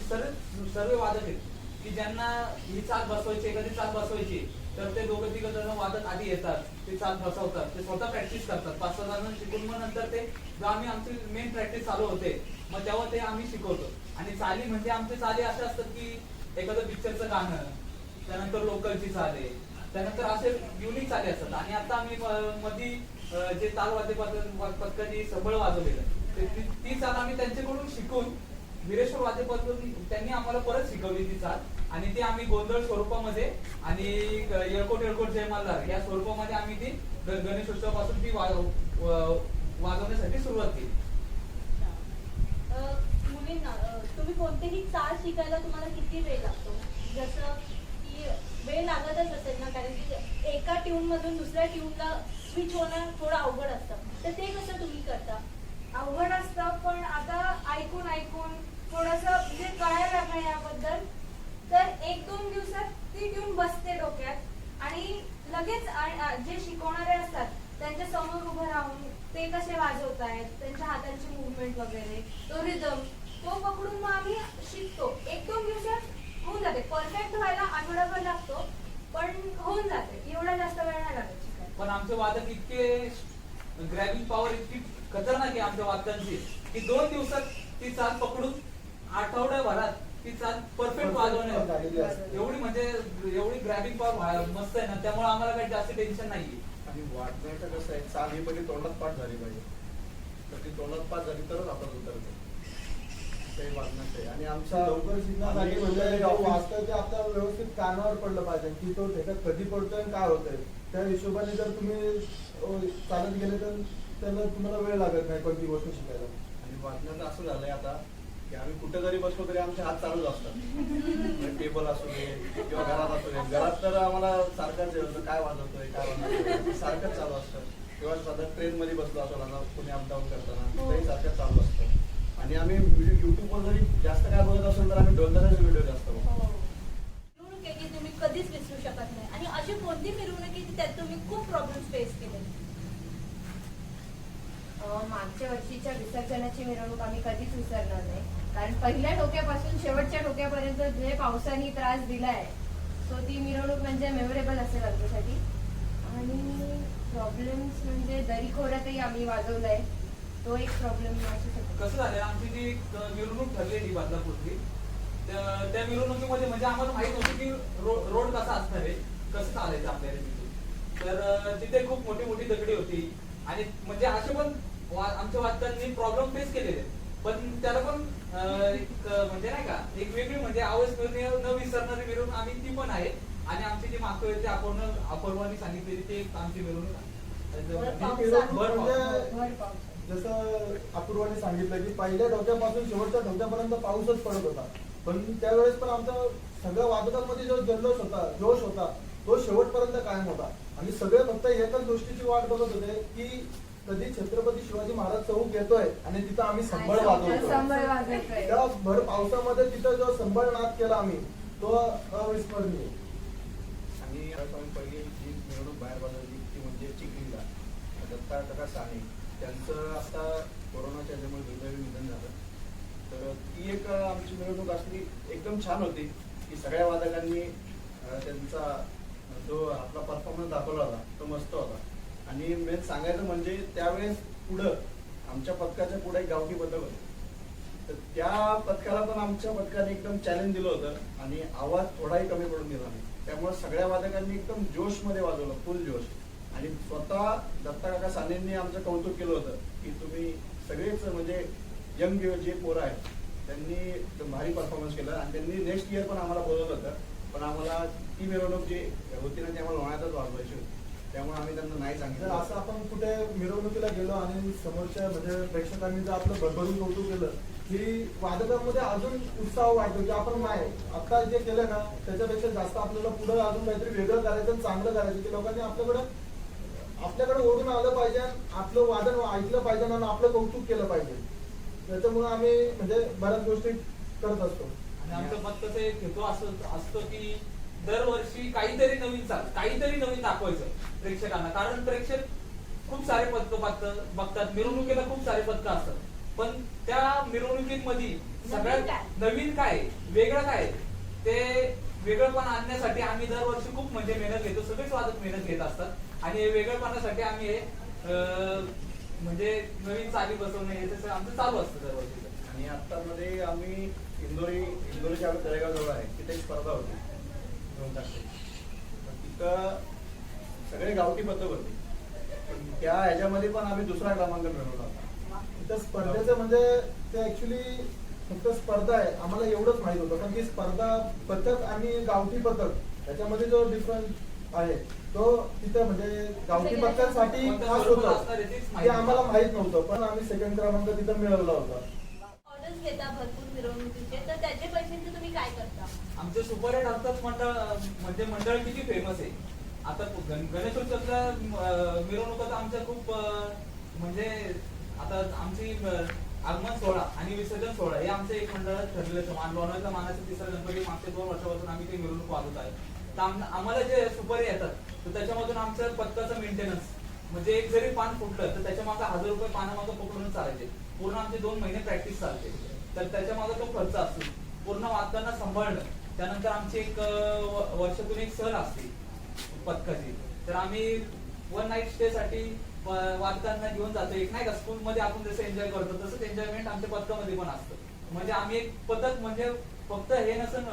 सर्व वादक आहेत की ज्यांना ही चाल बसवायची एखादी चाल बसवायची तर ते 2-3 जण वादक आधी येतात, ते चाल बसवतात, ते स्वतः प्रॅक्टिस करतात 5-6 जण शिकून मग नंतर ते जेव्हा आम्ही आमची मेन प्रॅक्टिस चालू होते मग तेव्हा ते आम्ही शिकवतो. आणि चाली म्हणजे आमचे चाली असे असतात की एखादं पिक्चरचं गाणं त्यानंतर लोकलची चाल आहे त्यानंतर असे युनिक चाली असतात. आणि आता आम्ही मध्ये जे ताल वाद्य पथकाची सबळ वाजवलेलं ती चाल आम्ही त्यांच्याकडून शिकून वीरेश्वर वाद्य पथक त्यांनी आम्हाला परत शिकवली ती चाल आणि ती आम्ही गोंधळ स्वरूपामध्ये आणि येळकोट जय मल्हार या स्वरूपामध्ये आम्ही ती गणेशोत्सवापासून ती वाजवण्यासाठी सुरुवात केली. मुलींना तुम्ही कोणतेही चाल शिकायला तुम्हाला किती वेळ लागतो? जसं की वेळ लागतच असेल ना कारण की एका ट्यून मधून दुसऱ्या ट्यूनला स्विच होणं थोडं अवघड असतं तर ते कसं तुम्ही करता? अवघड असतं पण आता ऐकून थोडंसं म्हणजे कळायला लागलं याबद्दल तर 1-2 दिवसात ती ट्यून बसते डोक्यात आणि लगेच जे शिकवणारे असतात त्यांच्या समोर उभं राहून ते कसे वाजवतायत त्यांच्या हातांची मुवमेंट वगैरे तो रिदम तो पकडून मग आम्ही शिकतो. 1-2 दिवसात होऊन होऊन जाते. परफेक्ट व्हायला आठवडाभर लागतो, पण होऊन जाते. एवढा जास्त वेळ नाही लागत शिकायला. पण आमचे वादक इतके ग्रॅबिंग पॉवर इतकी खतरनाक आहे आमच्या वादकांची की 2 दिवसात ती चाल पकडून आठवड्याभरात ती चाल परफेक्ट वाजवणे झालेली असते. एवढी म्हणजे एवढी ग्रॅबिंग पॉवर मस्त आहे ना, त्यामुळे आम्हाला काही जास्त टेन्शन नाहीये. आणि वाटण्याचं कसं आहे, चाल ही पहिली तोंडात पाठ झाली पाहिजे. तर ती तोंडात पाठ झाली तरच आपण उतरतो. ते वाटण्याचं आहे. आणि आमचा लवकर शिकण्यासाठी म्हणजे जे वाचतं ते आपल्याला व्यवस्थित कानावर पडलं पाहिजे की तो ठेका कधी पडतोय आणि काय होतंय. त्या हिशोबाने जर तुम्ही चालत गेले तर त्याला तुम्हाला वेळ लागत नाही कोणती गोष्ट शिकायला. आणि वाटण्याचं असं झालंय आता की आम्ही कुठे जरी बसलो तरी आमचे हात चालूच असतात. टेबल असू दे किंवा घरात असू दे. घरात तर आम्हाला सारखंच होतं, काय वाजवतोय सारखंच चालू असतं. किंवा साधा ट्रेन मध्ये बसलो असो ना, पुणे अपडाऊन करताना तरी सारखं चालू असतं. आणि आम्ही युट्यूबवर जरी जास्त काय बघत असेल तर आम्ही ढोलतानाचे व्हिडिओ जास्त बघतो. मिरवणूक आहे की तुम्ही कधीच विसरू शकत नाही, आणि अशी कोणती मिरवणूक आहे की त्यात तुम्ही खूप प्रॉब्लेम फेस केले? मागच्या वर्षीच्या विसर्जनाची मिरवणूक आम्ही कधीच विसरणार नाही. कारण पहिल्या डोक्यापासून शेवटच्या डोक्यापर्यंत जे पावसाने त्रास दिलाय, सो ती मिरवणूक म्हणजे मेमोरेबल असेल आमच्यासाठी. आणि प्रॉब्लेम्स म्हणजे दरीखोऱ्यातही आम्ही वाजवलाय, तो एक प्रॉब्लेम असू शकतो. कसं झालं, आमची जी मिरवणूक ठरलेली बदलापूरची, त्या मिरवणुकीमध्ये म्हणजे आम्हाला माहित होतं की रोड कसा असणार आहे, कसं चालायचं आपल्याला तिथे. तर तिथे खूप मोठी मोठी दगडी होती आणि म्हणजे असे पण आमच्या वादकांनी प्रॉब्लेम फेस केलेले, पण त्याला पण म्हणजे नाही का एक वेगळी म्हणजे अविस्मरणीय न विसरणारी मिरवणूक आम्ही ती पण आहे. आणि आमची जी मागच्या वेळी अपूर्वानी सांगितलेली ती एक आमची मिरवणूक म्हणजे जसं अपूर्वाने सांगितलं की पहिल्या डोक्यापासून शेवटच्या डोक्यापर्यंत पाऊसच पडत होता, पण त्यावेळेस पण आमचा सगळ्या वादकांमध्ये जो जल्लोष होता, जोश होता, तो शेवटपर्यंत कायम होता. आणि सगळे फक्त एकाच गोष्टीची वाट बघत होते की कधी छत्रपती शिवाजी महाराज चौक येतोय आणि तिथं आम्ही संबळ वाजवतो. त्या भर पावसामध्ये तिथं जो संबळ नाद केला आम्ही, तो अविस्मरणीय. आणि आम्ही पहिली जी मिरवणूक बाहेर बाजवली ती म्हणजे चिखलीला दत्ता काका साने, त्यांचं आता कोरोनाच्या ह्याच्यामुळे दुर्दैवी निधन झालं. तर ती एक आमची मिरवणूक असली एकदम छान होती की सगळ्या वादकांनी त्यांचा जो आपला परफॉर्मन्स दाखवला होता तो मस्त होता. आणि मेन सांगायचं म्हणजे त्यावेळेस पुढं आमच्या पथकाच्या पुढे एक गावठी पथक होतं. तर त्या पथकाला पण आमच्या पथकाने एकदम चॅलेंज दिलं होतं आणि आवाज थोडाही कमी पडून दिला नाही. त्यामुळे सगळ्या वादकांनी एकदम जोशमध्ये वाजवलं, फुल जोश. आणि स्वतः दत्ता काका सानेंनी आमचं कौतुक केलं होतं की तुम्ही सगळेच म्हणजे यंग जे पोरं आहेत त्यांनी भारी परफॉर्मन्स केला. आणि त्यांनी नेक्स्ट इयर पण आम्हाला बोलवलं होतं, पण आम्हाला ती मिरवणूक जी होती ना ती आम्हाला लोण्यातच वाजवायची होती, त्यामुळे आम्ही त्यांना नाही जर सांगितलं. असं आपण कुठे मिरवणुकीला गेलो आणि समोरच्या म्हणजे प्रेक्षकांनी जर आपलं भरभरून कौतुक केलं की वादकांमध्ये अजून उत्साह वाटतो की आपण नाही आता जे केलं ना त्याच्यापेक्षा जास्त आपल्याला पुढे अजून काहीतरी वेगळं करायचं आणि चांगलं करायचं, की लोकांनी आपल्याकडे ओढून आलं पाहिजे, आपलं वादन ऐकलं पाहिजे आणि आपलं कौतुक केलं पाहिजे. त्याच्यामुळे आम्ही म्हणजे बऱ्याच गोष्टी करत असतो. आणि आमचं पथकाचा एक हेतू असतो की दरवर्षी काहीतरी नवीन दाखवायचं प्रेक्षकांना. कारण प्रेक्षक खूप सारे पथक बघतात, मिरवणुकीला खूप सारे पथकं असतात, पण त्या मिरवणुकीमध्ये सगळ्यात नवीन काय, वेगळं काय, ते वेगळंपणा आणण्यासाठी आम्ही दरवर्षी खूप म्हणजे मेहनत घेतो. सगळेच वादक मेहनत घेत असतात आणि वेगळेपणासाठी आम्ही म्हणजे नवीन चाली बसवणं हे तसं आमचं चालू असतं दरवर्षी. आणि आता मध्ये आम्ही इंदोरीच्या तळेगाव जवळ आहे, तिथे एक स्पर्धा होती 2 तारखेची. तिथं सगळे गावठी पथक होते, पण त्या ह्याच्यामध्ये पण आम्ही 2रा क्रमांक मिळवला होता. त्या स्पर्धेचं म्हणजे ते ऍक्च्युली फक्त स्पर्धा आहे आम्हाला एवढंच माहित होतं, पण ती स्पर्धा पथक आणि गावठी पथक त्याच्यामध्ये जो डिफरन्स आहे तो तिथं म्हणजे गावठी पथकासाठी खास होतं ते आम्हाला माहित नव्हतं, पण आम्ही 2nd क्रमांक तिथं मिळवला होता. ऑर्डर्स घेता भरपूर मिरवणुकीचे, तर त्याचे पैशांचे तुम्ही काय करता? आमचे सुपर हिट असतात मंडळ किती फेमस आहे. आता गणेशोत्सवच्या मिरवणुका आमच्या खूप म्हणजे आता आमची आगमन सोहळा आणि विसर्जन सोहळा हे आमचं एक मंडळ ठरलेलं आहे. लोणावळ्याचा मानाचा 3रा गणपती मागच्या 2 वर्षापासून आम्ही ती मिरवणूक वाजवत आहे. तर आम्हाला जे सुपर येतात तर त्याच्यामधून आमचं पथकाचं मेंटेनन्स म्हणजे एक जरी पान फुटलं तर त्याच्या मागे 1000 रुपये पानामागं पकडून चालायचे. पूर्ण आमचे 2 महिने प्रॅक्टिस चालते, तर त्याच्या मागे तो खर्च असतो. पूर्ण वादकांना सांभाळणं त्यानंतर आमची एक वर्षातून एक सहल असते पथकाची. तर आम्ही वन नाईट स्टे साठी वादकांना घेऊन जातो. एक नाही का स्कूलमध्ये आपण जसं एन्जॉय करतो तसंच एन्जॉयमेंट आमच्या पथकामध्ये पण असतं. म्हणजे आम्ही एक पथक म्हणजे फक्त हे नसून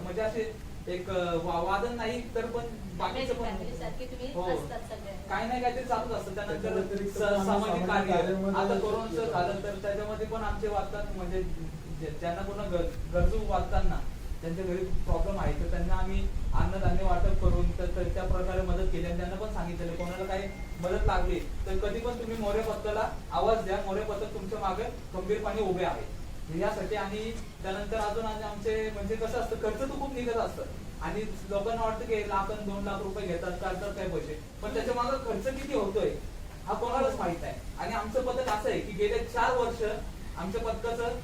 म्हणजे असे एक वादन नाही तर पण बाकीचं फॅमिली सारखी तुम्ही हो. असतात सगळे. काही नाही काहीतरी चालूच असतं. त्याच्या त्यानंतर व्यतिरिक्त सामाजिक सामाजिक कार्य कार्यामध्ये आता कोरोनाचं झालं तर त्याच्यामध्ये पण आमचे वाचतात म्हणजे ज्यांना कोण गरजू वाचताना त्यांच्या घरी प्रॉब्लेम आहे तर त्यांना आम्ही अन्नधान्य वाटप करून तर त्या प्रकारे मदत केली. आणि त्यांना पण सांगितलेलं कोणाला काही मदत लागली तर कधी पण तुम्ही मोरे पथकाला आवाज द्या. मोरे पथक तुमच्या मागे खंबीरपणे उभे आहे यासाठी. आणि त्यानंतर अजून आमचे म्हणजे कसं असतं खर्च तर खूप निघत असतं आणि लोकांना वाटतं की 1 लाख 2 लाख रुपये घेतात करतात काय पैसे पण त्याच्या मागे खर्च किती होतोय हा कोणालाच माहित नाही. आणि आमचं पथक असं आहे की गेले 4 वर्ष आमच्या पथकाचं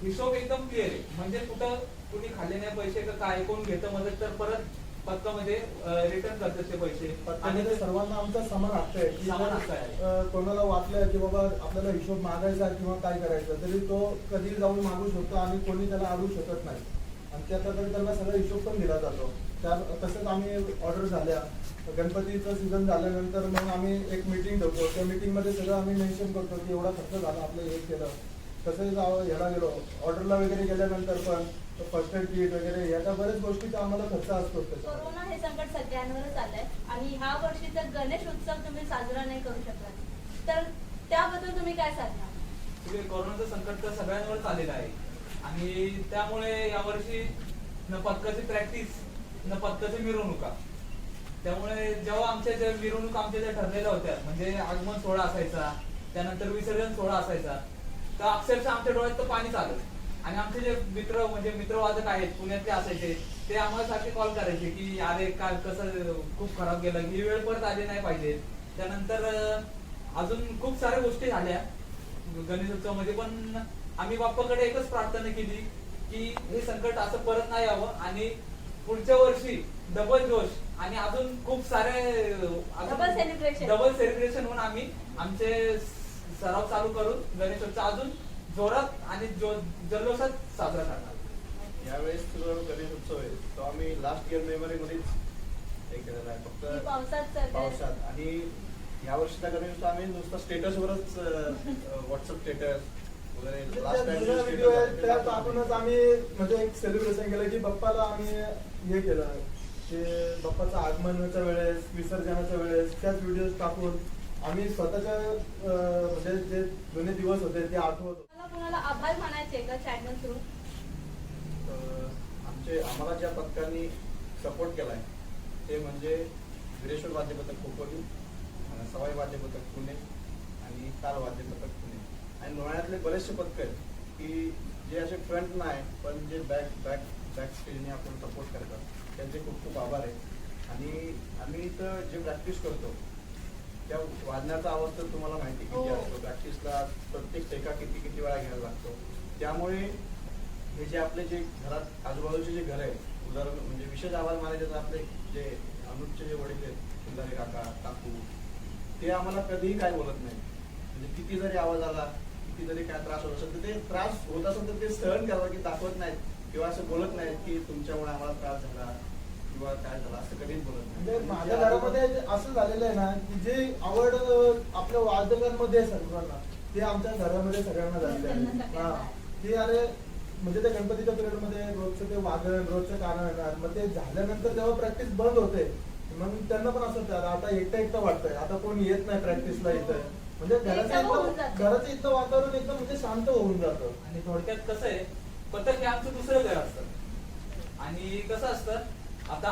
हिशोब एकदम क्लिअर आहे. म्हणजे कुठं कुणी खाल्ले नाही पैसे का काय कोण घेतं मदत तर परत पथकामध्ये रिटर्न करतात ते पैसे. आणि ते सर्वांना आमचा समान हक्क आहे की समान हक्क जर, कोणाला वाटलं की बाबा आपल्याला हिशोब मागायचा किंवा काय करायचं तरी तो कधी जाऊन मागू शकतो आणि कोणी त्याला अडवू शकत नाही. आणि त्याचा तरी त्यांना सगळा हिशोब पण दिला जातो. तसंच आम्ही ऑर्डर झाल्या गणपतीचं सीझन झाल्यानंतर मग आम्ही एक मीटिंग ठेवतो. त्या मीटिंगमध्ये सगळं आम्ही मेन्शन करतो की एवढा खर्च झाला आपलं हे केलं. तसंच ह्याला गेलो ऑर्डरला वगैरे गेल्यानंतर पण फर्स्ट एड किट वगैरे ह्याच्या बऱ्याच गोष्टीचा आम्हाला खर्च असतो. कोरोना हे संकट सगळ्यांवरच आलंय आणि ह्या वर्षीचा गणेश उत्सव तुम्ही साजरा नाही करू शकत तर त्याबद्दल तुम्ही काय सांगणार? कोरोनाचं संकट तर सगळ्यांवरच आलेलं आहे आणि त्यामुळे यावर्षी न पथकाची प्रॅक्टिस न पथकाची मिरवणुका. त्यामुळे जेव्हा आमच्या ज्या मिरवणूक आमच्या ज्या ठरलेल्या होत्या म्हणजे आगमन सोहळा असायचा त्यानंतर विसर्जन सोहळा असायचा तर अक्षरशः आमच्या डोळ्यात तर पाणीच आलं. आणि आमचे जे मित्र म्हणजे मित्रवादक आहेत पुण्यातले असायचे ते आम्हाला सारखे कॉल करायचे की अरे काय कसं खूप खराब गेलं ही वेळ परत आली नाही पाहिजे. त्यानंतर अजून खूप साऱ्या गोष्टी झाल्या गणेशोत्सव मध्ये पण आम्ही बाप्पाकडे एकच प्रार्थना केली की हे संकट असं परत नाही यावं आणि पुढच्या वर्षी डबल जोश आणि अजून खूप सारे डबल सेलिब्रेशन होऊन आम्ही आमचे सराव चालू करून गणेशोत्सव अजून जोरात आणि जल्लोषात साजरा करणार. यावेळेस जो गणेश उत्सव आहे तो आम्ही लास्ट इयर मेमरीमध्येच हे केलेला आहे फक्त पावसात. आणि यावर्षीचा गणेश उत्सव आम्ही नुसतं स्टेटसवरच व्हॉट्सअप स्टेटस वगैरे लास्ट व्हिडिओ आहे त्या टाइम टाकूनच आम्ही म्हणजे एक सेलिब्रेशन केलं की बाप्पाला आम्ही हे केलं की बाप्पाचं आगमनाच्या वेळेस विसर्जनाच्या वेळेस त्याच व्हिडिओ टाकून आम्ही स्वतःच्या म्हणजे जे जुने दिवस होते ते आठवत होतो. कुणाला आभार मानायचे का चॅनल थ्रू? आम्हाला ज्या पथकांनी सपोर्ट केलाय ते म्हणजे वीरेश्वर वाद्य पथक खोपोली, सवाई वाद्य पथक पुणे आणि ताल वाद्य पथक पुणे. आणि लोण्यातले बरेचसे पथक आहेत की जे असे फ्रंट नाही पण जे बॅक स्टेजने आपण सपोर्ट करतात त्यांचे खूप खूप आभार आहे. आणि आम्ही इथं जे प्रॅक्टिस करतो त्या वाजण्याचा आवाज तर तुम्हाला माहिती किती असतो. प्रॅक्टिसला प्रत्येक टेका किती वेळा घ्यायला लागतो. त्यामुळे हे जे आपले जे घरात आजूबाजूचे जे घर आहे उदाहरण म्हणजे विशेष आवाज मानायचे तर आपले जे अनुजचे जे वडील आहेत सुंदरे काका काकू ते आम्हाला कधीही काय बोलत नाही. म्हणजे किती जरी आवाज आला किती जरी काय त्रास होत असेल तर ते त्रास होत असेल तर ते सहन करावं की दाखवत नाहीत किंवा असं बोलत नाहीत की तुमच्यामुळे आम्हाला त्रास झाला किंवा काय झालं असं कधीच बोलत नाही. म्हणजे माझ्या घरामध्ये असं झालेलं आहे ना की जे आवड आपल्या वादकांमध्ये आहे सर्वांना ते आमच्या घरामध्ये सगळ्यांना झालेलं आहे. हा ते अरे म्हणजे त्या गणपतीच्या पिरियड मध्ये रोजचं ते वादन रोजचं गाणं येणार मग ते झाल्यानंतर जेव्हा प्रॅक्टिस बंद होते मग त्यांना पण असं आता एकटं वाटतंय आता कोण येत नाही प्रॅक्टिसला इथं. म्हणजे घराचं इथलं वातावरण एकदम म्हणजे शांत होऊन जातं. आणि थोडक्यात कसं आहे पथक हे आमचं दुसरं घर असतं आणि कसं असतं आता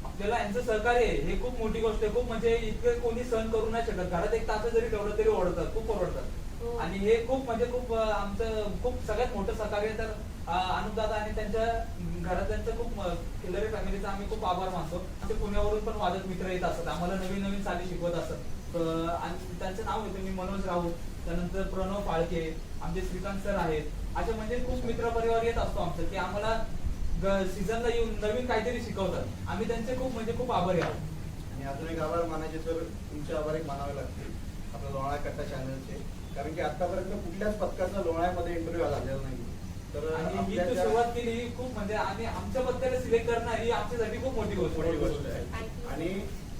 आपल्याला यांचं सहकार्य आहे हे खूप मोठी गोष्ट आहे. खूप म्हणजे इतकं कोणी सहन करू नाही शकत. घरात एक तास जरी ठेवलं तरी ओढतात खूप ओरडतात. आणि हे खूप म्हणजे खूप आमचं खूप सगळ्यात मोठं सहकार्य तर अनुदादा आणि त्यांच्या घरातल्यांचं खूप खिल्लारी फॅमिलीचा आम्ही खूप आभार मानतो. आमचे पुण्यावरून पण वादक मित्र येत असतात आम्हाला नवीन नवीन चाली शिकवत असतात. आणि त्यांचं नाव येतं मी मनोज राऊत त्यानंतर प्रणव फाळके आमचे श्रीकांत सर आहेत असे म्हणजे खूप मित्र परिवार येत असतो आमचं की आम्हाला सीझनला येऊन नवीन काहीतरी शिकवतात. आम्ही त्यांचे खूप म्हणजे खूप आभारी आहोत. आणि अजून एक आभार मानायचे तर तुमचे आभार एक मानावे लागतील आपल्या लोणाळा कट्टा चॅनलचे कारण की आतापर्यंत कुठल्याच पथकाचा लोणाळ्यामध्ये इंटरव्ह्यू झालेला नाही. तर आणि ही आपल्या तू ज्या- सुरुवात केली ही खूप म्हणजे आणि आमच्या पद्धतीने सिलेक्ट करणं ही आमच्यासाठी खूप मोठी गोष्ट मोठी गोष्ट आहे. Thank you. आणि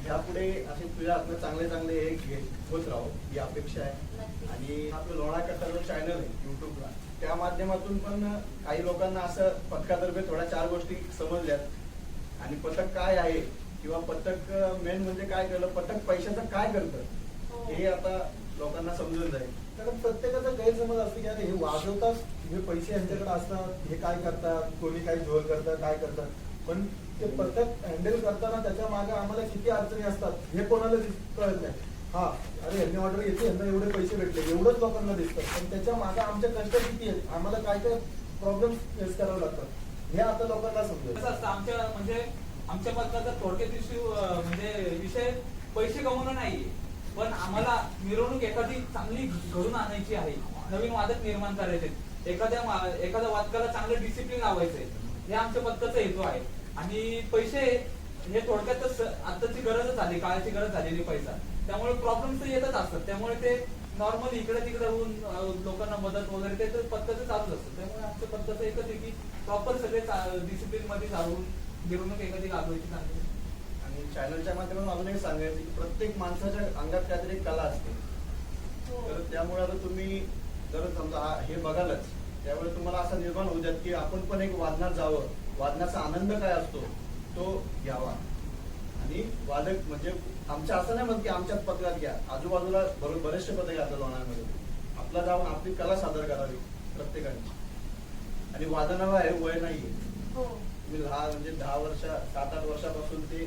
ह्यापुढे असे तुझ्या हातनं चांगले चांगले हे होत राहू ही अपेक्षा आहे. नक्की. आणि आपलं लोणा कट्टा जो चॅनल आहे युट्यूबला त्या माध्यमातून पण काही लोकांना असं पथकातर्फे थोड्या 4 गोष्टी समजल्यात आणि पथक काय आहे किंवा पथक मेन म्हणजे काय कळलं पथक पैशाचं काय हो. करतं हे आता लोकांना समजून जाईल. कारण प्रत्येकाचा गैरसमज असतो की अरे हे वाजवतात हे पैसे यांच्याकडे असतात हे काय करतात कोणी काही झोल करतात काय करतात पण ते पथक हँडल करताना त्याच्या मागे आम्हाला किती अडचणी असतात हे कोणाला कळत नाही. हा अरे यांनी ऑर्डर घेतली यांना एवढे पैसे भेटले एवढंच लोकांना दिसतं पण त्याच्या मागे आमचे कष्ट किती आहेत आम्हाला काय काय प्रॉब्लेम फेस करावे लागतात हे आता लोकांना समजेल. कसं असतं आमच्या पथकाचा थोडक्यात म्हणजे विषय पैसे कमवणं नाहीये पण आम्हाला मिरवणूक एखादी चांगली घडून आणायची आहे नवीन वादक निर्माण करायचे एखाद्या वादकाला चांगलं डिसिप्लिन लावायचंय हे आमच्या पथकाचा हेतू आहे. आणि पैसे हे थोडक्यातच आताची गरजच झाली काळाची गरज झालेली पैसा त्यामुळे प्रॉब्लेम तर येतच असतात त्यामुळे ते नॉर्मली इकडे तिकडे होऊन लोकांना मदत वगैरे ते तर पद्धतीचं चालूच असतं. त्यामुळे आमच्या पद्धतीचं एकच आहे की प्रॉपर सगळे डिसिप्लिन मध्ये चालवून मिरवणूक एखादी गाजवायची चांगली. आणि चॅनलच्या माध्यमातून अजून एक सांगायचं की प्रत्येक माणसाच्या अंगात काहीतरी एक कला असते. हो. तर त्यामुळे आता तुम्ही जर समजा हे बघालच त्यावेळी तुम्हाला असं निर्माण होऊ द्यात की आपण पण एक वादनात जावं वादनाचा आनंद काय असतो तो घ्यावा. आणि वादक म्हणजे आमच्या असं नाही म्हणत की आमच्याच पथकात घ्या आजूबाजूला बरेचसे पथक असतात लोणावळ्यामध्ये आपला जाऊन आपली कला सादर करावी प्रत्येकाने. आणि वादनाला हे वय नाहीये. हो. तुम्ही 10 वर्ष 7-8 वर्षापासून ते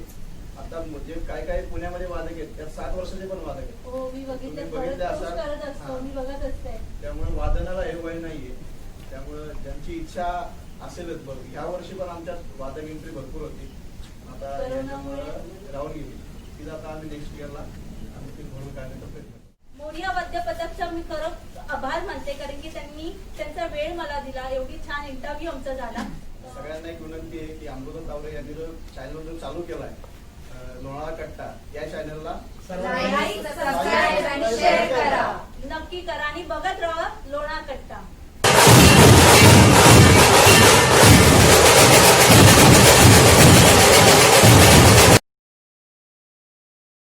आता म्हणजे काय काय पुण्यामध्ये वादक आहेत त्यात 7 वर्षाचे पण वादक आहेत. हो मी बघितलं तुम्ही बघितलं पोस्ट असाल. करत असतो हा. मी बघत असते. त्यामुळे वादनाला हे वय नाहीये. त्यामुळे ज्यांची इच्छा असेलच बघ ह्या वर्षी पण आमच्यात वादक एंट्री भरपूर होती आता करोनामुळे याच्यामुळे राहून गेली ती आता आम्ही नेक्स्ट इयरला आम्ही ती भरून काढण्याचा प्रयत्न करू. मोरिया वाद्य पथकचा मी खरंच आभार मानते कारण की त्यांनी त्यांचा वेळ मला दिला एवढी छान इंटरव्ह्यू आमचा झाला. सगळ्यांना एक विनंती आहे की अमृता तावरे यांनी जो चॅनल जो चालू केलाय लोणावळा कट्टा या चॅनलला लाईक, सबस्क्राईब आणि शेअर करा. नक्की करा आणि बघत राहा लोणार कट्टा.